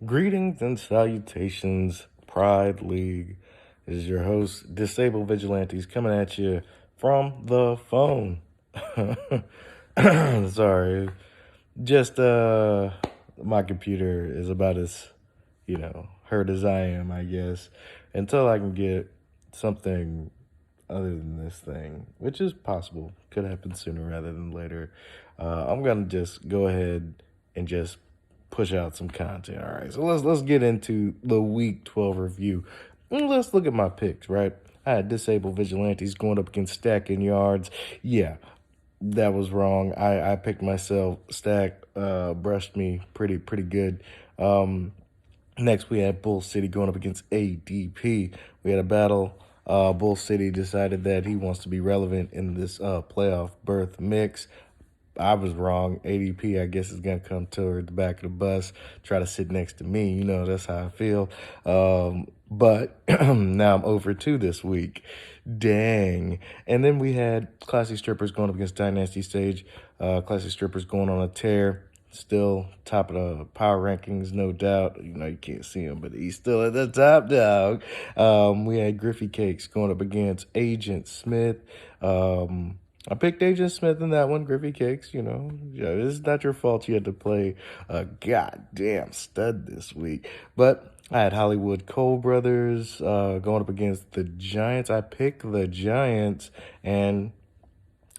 Greetings and salutations, Pride League. This is your host, Disabled Vigilantes, coming at you from the phone. Sorry, just my computer is about as, hurt as I am, I guess, until I can get something other than this thing, which is possible, could happen sooner rather than later. I'm gonna just go ahead and just push out some content. All right, so let's get into the Week 12 review. And let's look at my picks. Right, I had Disabled Vigilantes going up against Stacking Yards. Yeah, that was wrong. I picked myself. Stack brushed me pretty good. Next, we had Bull City going up against ADP. We had a battle. Bull City decided that he wants to be relevant in this playoff berth mix. I was wrong. ADP, I guess, is going to come toward the back of the bus, try to sit next to me. You know, that's how I feel. But now I'm over 2 this week. Dang. And then we had Classy Strippers going up against Dynasty Stage. Classy Strippers going on a tear. Still top of the power rankings, no doubt. You know, you can't see him, but he's still at the top dog. We had Griffey Cakes going up against Agent Smith. I picked Agent Smith in that one, Griffey Cakes, Yeah, it's not your fault you had to play a goddamn stud this week. But I had Hollywood Cole Brothers going up against the Giants. I picked the Giants, and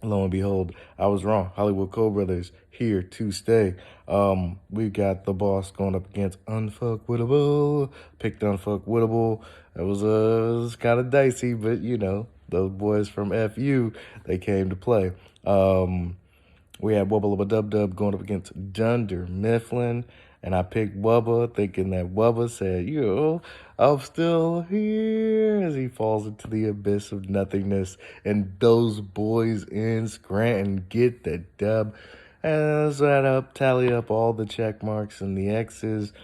lo and behold, I was wrong. Hollywood Cole Brothers here to stay. We got the boss going up against Unfuckwittable. Picked Unfuckwittable. It was kind of dicey, but those boys from FU, they came to play. We had Wubba Lubba Dub Dub going up against Dunder Mifflin. And I picked Wubba, thinking that Wubba said, I'm still here, as he falls into the abyss of nothingness. And those boys in Scranton get the dub. And so tally up all the check marks and the X's.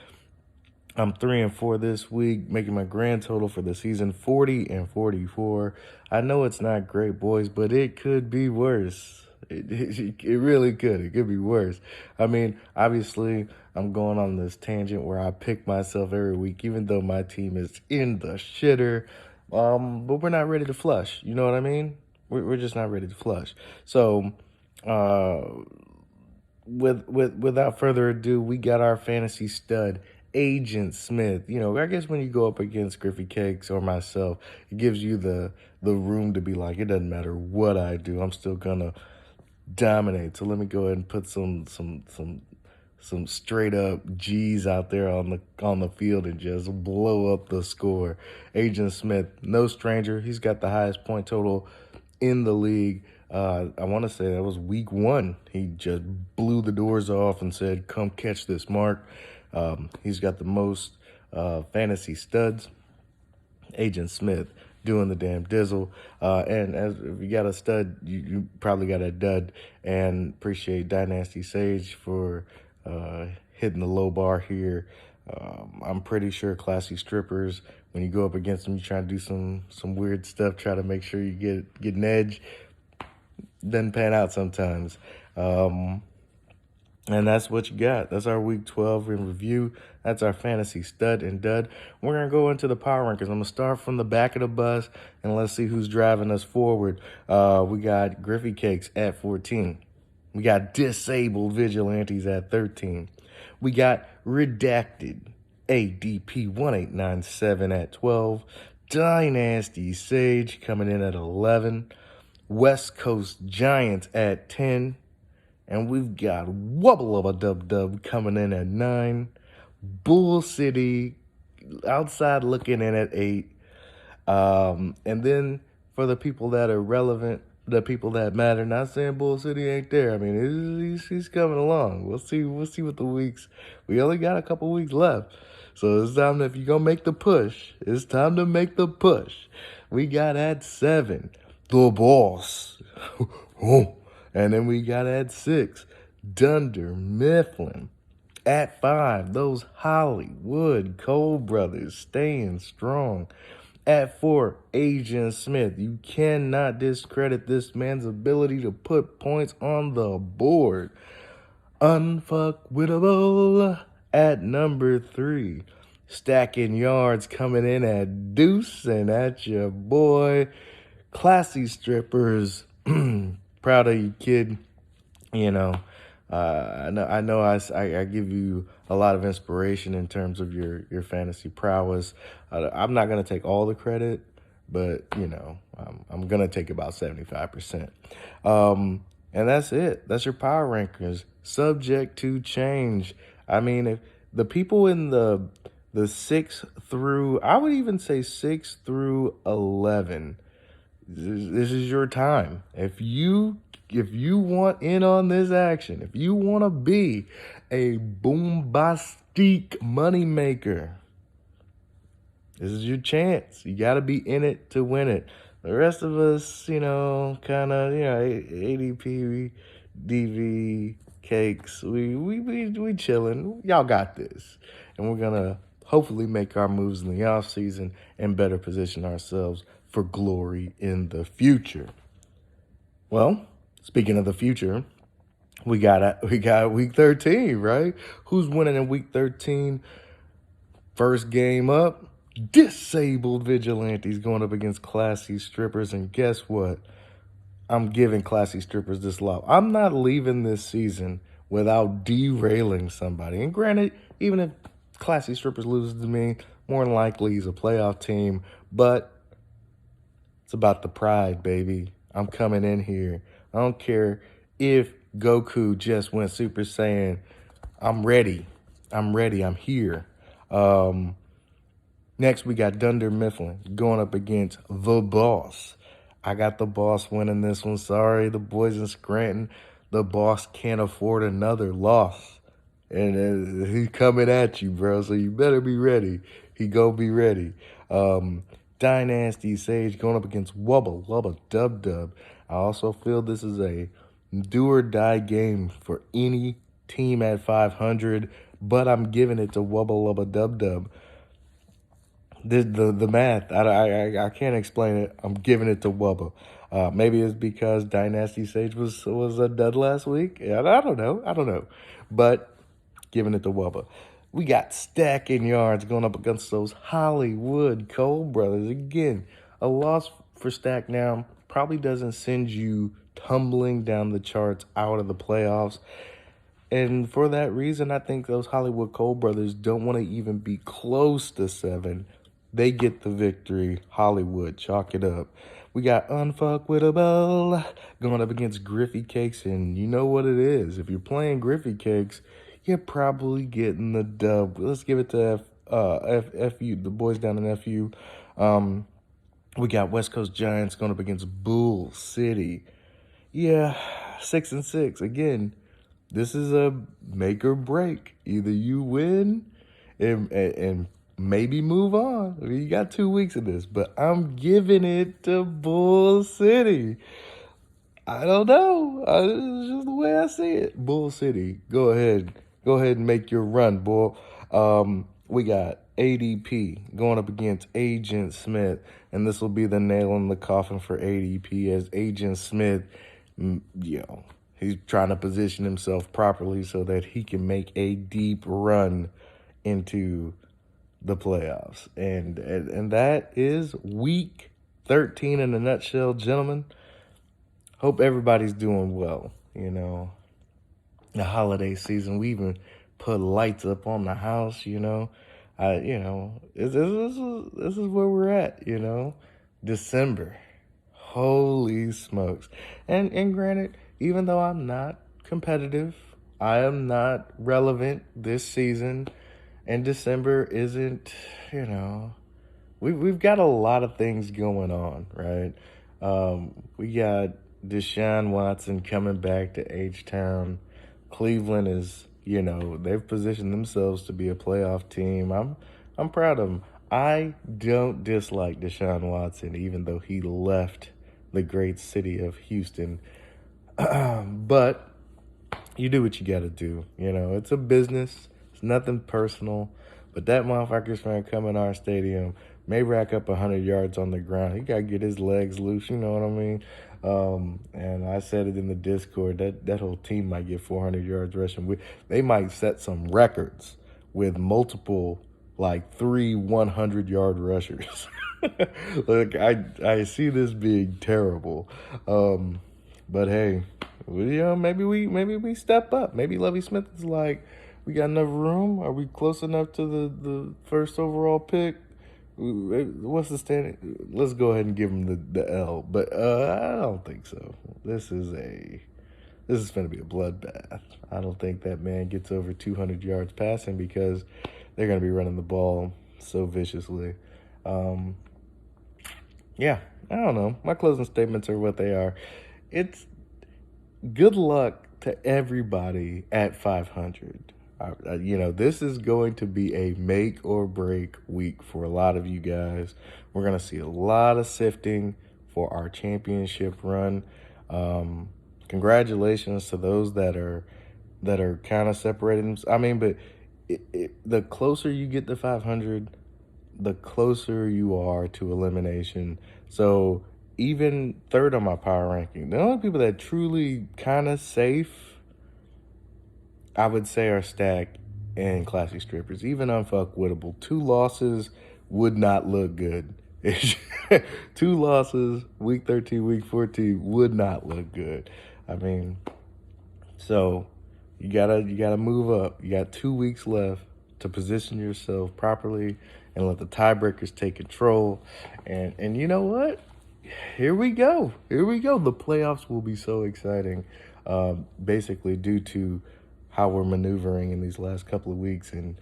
I'm 3-4 this week, making my grand total for the season 40-44. I know it's not great, boys, but it could be worse. It really could. It could be worse. I mean, obviously, I'm going on this tangent where I pick myself every week, even though my team is in the shitter. But we're not ready to flush. You know what I mean? We're just not ready to flush. So, without further ado, we got our fantasy stud, Agent Smith. I guess when you go up against Griffey Cakes or myself, it gives you the room to be like, it doesn't matter what I do, I'm still gonna dominate. So let me go ahead and put some straight up G's out there on the field and just blow up the score. Agent Smith, no stranger. He's got the highest point total in the league. I want to say that was week 1. He just blew the doors off and said, come catch this mark. He's got the most fantasy studs. Agent Smith doing the damn dizzle. And as if you got a stud, you probably got a dud. And appreciate Dynasty Sage for hitting the low bar here. I'm pretty sure Classy Strippers, when you go up against them, you try to do some weird stuff, try to make sure you get an edge. Doesn't pan out sometimes. And that's what you got. That's our Week 12 in review. That's our fantasy stud and dud. We're going to go into the power rankings. I'm going to start from the back of the bus, and let's see who's driving us forward. We got Griffey Cakes at 14. We got Disabled Vigilantes at 13. We got Redacted ADP 1897 at 12. Dynasty Sage coming in at 11. West Coast Giants at 10. And we've got Wubba Lubba Dub Dub coming in at 9. Bull City outside looking in at 8. And then for the people that are relevant, the people that matter, not saying Bull City ain't there. I mean, he's coming along. We'll see what the weeks. We only got a couple weeks left. So it's time if you're going to make the push, it's time to make the push. We got at 7, the boss. And then we got at 6, Dunder Mifflin. At 5, those Hollywood Cole Brothers staying strong. At 4, Agent Smith. You cannot discredit this man's ability to put points on the board. Unfuckwittable At number 3, stacking yards coming in at Deuce, and that's your boy, Classy Strippers. Proud of you, kid. You know, I give you a lot of inspiration in terms of your fantasy prowess. I'm not gonna take all the credit, but I'm gonna take about 75%. And that's it. That's your power rankings, subject to change. I mean, if the people in the 6 through, I would even say 6 through 11, this is your time. If you want in on this action, if you want to be a bombastic moneymaker, this is your chance. You got to be in it to win it. The rest of us, kind of, ADP, DV, cakes, we chilling. Y'all got this. And we're going to hopefully make our moves in the off season and better position ourselves for glory in the future. Well, speaking of the future, we got week 13, right? Who's winning in week 13? First game up, disabled vigilantes going up against classy strippers. And guess what? I'm giving classy strippers this love. I'm not leaving this season without derailing somebody. And granted, even if classy strippers loses to me, more than likely he's a playoff team. But it's about the pride, baby. I'm coming in here. I don't care if Goku just went Super Saiyan. I'm ready. I'm here. Next, we got Dunder Mifflin going up against the Boss. I got the Boss winning this one. Sorry, the boys in Scranton. The Boss can't afford another loss. And he's coming at you, bro. So you better be ready. He gonna be ready. Dynasty Sage going up against Wubba Lubba Dub Dub. I also feel this is a do or die game for any team at 500, but I'm giving it to Wubba Lubba Dub Dub. The math, I can't explain it. I'm giving it to Wubba. Maybe it's because Dynasty Sage was a dud last week. I don't know. But giving it to Wubba. We got stacking yards going up against those Hollywood Cole brothers. Again, a loss for Stack now probably doesn't send you tumbling down the charts out of the playoffs. And for that reason, I think those Hollywood Cole brothers don't want to even be close to 7. They get the victory. Hollywood, chalk it up. We got Unfuckwittable going up against Griffey Cakes, and you know what it is. If you're playing Griffey Cakes, you're probably getting the dub. Let's give it to FU, the boys down in FU. We got West Coast Giants going up against Bull City. Yeah, 6-6. Again, this is a make or break. Either you win and maybe move on. I mean, you got 2 weeks of this, but I'm giving it to Bull City. I don't know. It's just the way I see it. Bull City, go ahead and make your run, boy. We got ADP going up against Agent Smith, and this will be the nail in the coffin for ADP as Agent Smith, he's trying to position himself properly so that he can make a deep run into the playoffs. And that is week 13 in a nutshell, gentlemen. Hope everybody's doing well. The holiday season, we even put lights up on the house. This is where we're at. December, holy smokes. And granted, even though I'm not competitive, I am not relevant this season, and December isn't. We've got a lot of things going on, right? We got Deshaun Watson coming back to H-Town. Cleveland is, they've positioned themselves to be a playoff team. I'm proud of them. I don't dislike Deshaun Watson, even though he left the great city of Houston. But you do what you got to do. It's a business. It's nothing personal. But that motherfucker's trying to come in our stadium, may rack up 100 yards on the ground. He got to get his legs loose, you know what I mean? And I said it in the Discord, that whole team might get 400 yards rushing. They might set some records with multiple, like 3 100-yard rushers. Look, I see this being terrible. But hey, maybe we step up. Maybe Lovie Smith is like, we got enough room. Are we close enough to the first overall pick? What's the standing? Let's go ahead and give him the L. But I don't think so. This is going to be a bloodbath. I don't think that man gets over 200 yards passing because they're going to be running the ball so viciously. Yeah, I don't know. My closing statements are what they are. It's good luck to everybody at 500. This is going to be a make or break week for a lot of you guys. We're going to see a lot of sifting for our championship run. Congratulations to those that are kind of separated. I mean, but the closer you get to 500, the closer you are to elimination. So even third on my power ranking, the only people that truly kind of safe, I would say, are Stack and Classy Strippers. Even unfuckwittable. 2 losses would not look good. 2 losses, week 13, week 14, would not look good. I mean, so you gotta move up. You got 2 weeks left to position yourself properly and let the tiebreakers take control. And you know what? Here we go. Here we go. The playoffs will be so exciting, basically due to how we're maneuvering in these last couple of weeks. And,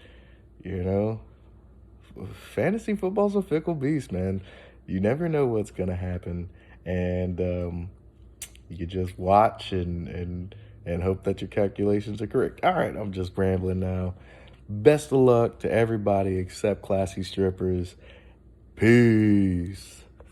fantasy football's a fickle beast, man. You never know what's going to happen. And you can just watch and hope that your calculations are correct. All right, I'm just rambling now. Best of luck to everybody except Classy Strippers. Peace.